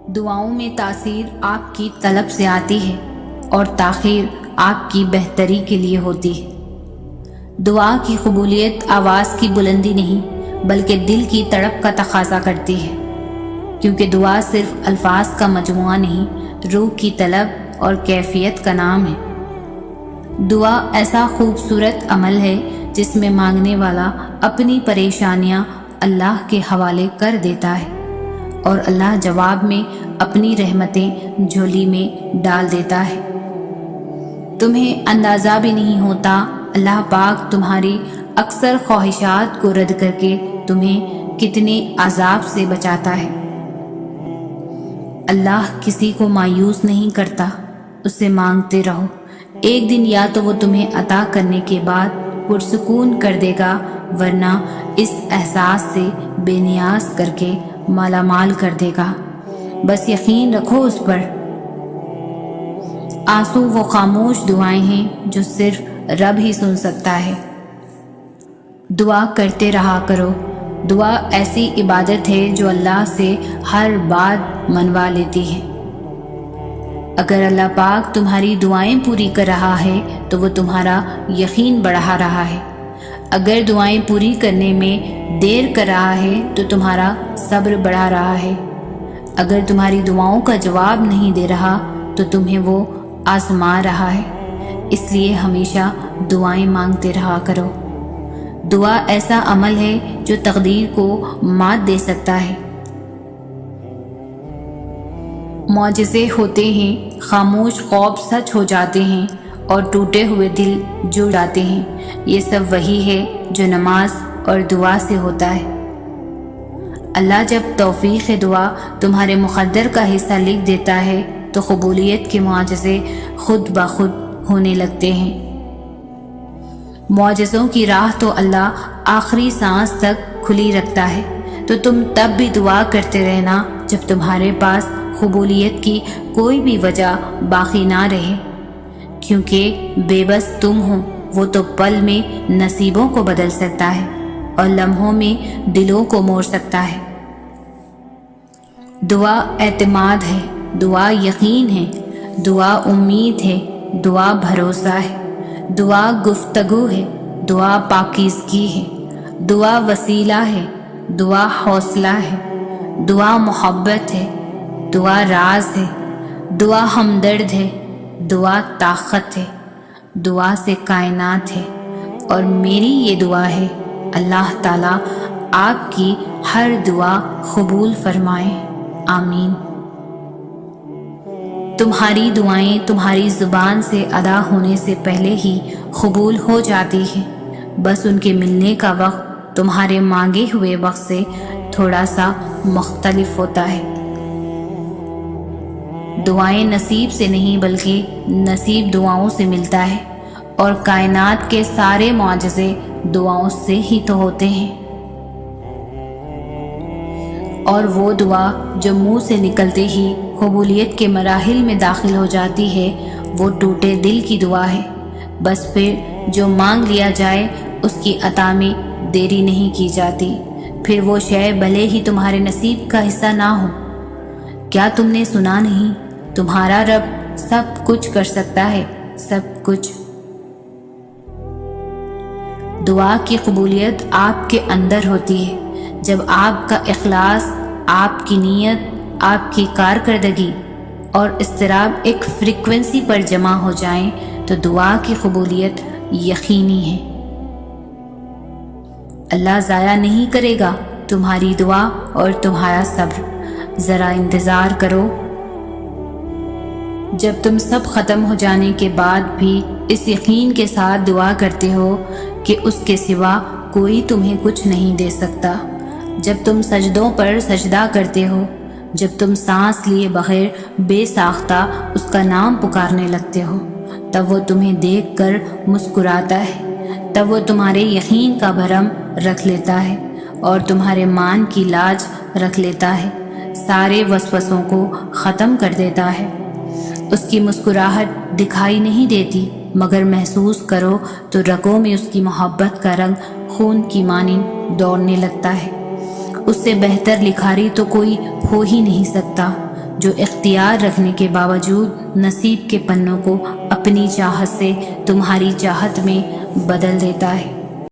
دعاؤں میں تاثیر آپ کی طلب سے آتی ہے اور تاخیر آپ کی بہتری کے لیے ہوتی ہے۔ دعا کی قبولیت آواز کی بلندی نہیں بلکہ دل کی تڑپ کا تقاضا کرتی ہے، کیونکہ دعا صرف الفاظ کا مجموعہ نہیں، روح کی طلب اور کیفیت کا نام ہے۔ دعا ایسا خوبصورت عمل ہے جس میں مانگنے والا اپنی پریشانیاں اللہ کے حوالے کر دیتا ہے اور اللہ جواب میں اپنی رحمتیں جھولی میں ڈال دیتا ہے۔ تمہیں اندازہ بھی نہیں ہوتا اللہ پاک تمہاری اکثر خواہشات کو رد کر کے تمہیں کتنے عذاب سے بچاتا ہے۔ اللہ کسی کو مایوس نہیں کرتا، اس سے مانگتے رہو، ایک دن یا تو وہ تمہیں عطا کرنے کے بعد پرسکون کر دے گا، ورنہ اس احساس سے بے نیاز کر کے مالا مال کر دے گا۔ بس یقین رکھو اس پر۔ آنسو وہ خاموش دعائیں ہیں جو صرف رب ہی سن سکتا ہے۔ دعا کرتے رہا کرو۔ دعا ایسی عبادت ہے جو اللہ سے ہر بات منوا لیتی ہے۔ اگر اللہ پاک تمہاری دعائیں پوری کر رہا ہے تو وہ تمہارا یقین بڑھا رہا ہے۔ اگر دعائیں پوری کرنے میں دیر کر رہا ہے تو تمہارا صبر بڑھا رہا ہے۔ اگر تمہاری دعاؤں کا جواب نہیں دے رہا تو تمہیں وہ آزما رہا ہے۔ اس لیے ہمیشہ دعائیں مانگتے رہا کرو۔ دعا ایسا عمل ہے جو تقدیر کو مات دے سکتا ہے۔ معجزے ہوتے ہیں، خاموش خواب سچ ہو جاتے ہیں اور ٹوٹے ہوئے دل جڑ جاتے ہیں۔ یہ سب وہی ہے جو نماز اور دعا سے ہوتا ہے۔ اللہ جب توفیق دعا تمہارے مقدر کا حصہ لکھ دیتا ہے تو قبولیت کے معجزے خود بخود ہونے لگتے ہیں۔ معجزوں کی راہ تو اللہ آخری سانس تک کھلی رکھتا ہے، تو تم تب بھی دعا کرتے رہنا جب تمہارے پاس قبولیت کی کوئی بھی وجہ باقی نہ رہے، کیونکہ بے بس تم ہو، وہ تو پل میں نصیبوں کو بدل سکتا ہے اور لمحوں میں دلوں کو موڑ سکتا ہے۔ دعا اعتماد ہے، دعا یقین ہے، دعا امید ہے، دعا بھروسہ ہے، دعا گفتگو ہے، دعا پاکیزگی ہے، دعا وسیلہ ہے، دعا حوصلہ ہے، دعا محبت ہے، دعا راز ہے، دعا ہمدرد ہے، دعا طاقت ہے، دعا سے کائنات ہے۔ اور میری یہ دعا ہے اللہ تعالیٰ آپ کی ہر دعا قبول فرمائے، آمین۔ تمہاری دعائیں تمہاری زبان سے ادا ہونے سے پہلے ہی قبول ہو جاتی ہیں، بس ان کے ملنے کا وقت تمہارے مانگے ہوئے وقت سے تھوڑا سا مختلف ہوتا ہے۔ دعائیں نصیب سے نہیں بلکہ نصیب دعاؤں سے ملتا ہے، اور کائنات کے سارے معجزے دعاؤں سے ہی تو ہوتے ہیں۔ اور وہ دعا جو منہ سے نکلتے ہی قبولیت کے مراحل میں داخل ہو جاتی ہے، وہ ٹوٹے دل کی دعا ہے۔ بس پھر جو مانگ لیا جائے اس کی عطا میں دیری نہیں کی جاتی، پھر وہ شے بھلے ہی تمہارے نصیب کا حصہ نہ ہو۔ کیا تم نے سنا نہیں؟ تمہارا رب سب کچھ کر سکتا ہے، سب کچھ۔ دعا کی قبولیت آپ کے اندر ہوتی ہے۔ جب آپ کا اخلاص، آپ کی نیت، آپ کی کارکردگی اور اضطراب ایک فریکوینسی پر جمع ہو جائیں تو دعا کی قبولیت یقینی ہے۔ اللہ ضائع نہیں کرے گا تمہاری دعا اور تمہارا صبر۔ ذرا انتظار کرو۔ جب تم سب ختم ہو جانے کے بعد بھی اس یقین کے ساتھ دعا کرتے ہو کہ اس کے سوا کوئی تمہیں کچھ نہیں دے سکتا، جب تم سجدوں پر سجدہ کرتے ہو، جب تم سانس لیے بغیر بے ساختہ اس کا نام پکارنے لگتے ہو، تب وہ تمہیں دیکھ کر مسکراتا ہے، تب وہ تمہارے یقین کا بھرم رکھ لیتا ہے اور تمہارے مان کی لاج رکھ لیتا ہے، سارے وسوسوں کو ختم کر دیتا ہے۔ اس کی مسکراہٹ دکھائی نہیں دیتی، مگر محسوس کرو تو رگوں میں اس کی محبت کا رنگ خون کی مانند دوڑنے لگتا ہے۔ اس سے بہتر لکھاری تو کوئی ہو ہی نہیں سکتا، جو اختیار رکھنے کے باوجود نصیب کے پنوں کو اپنی چاہت سے تمہاری چاہت میں بدل دیتا ہے۔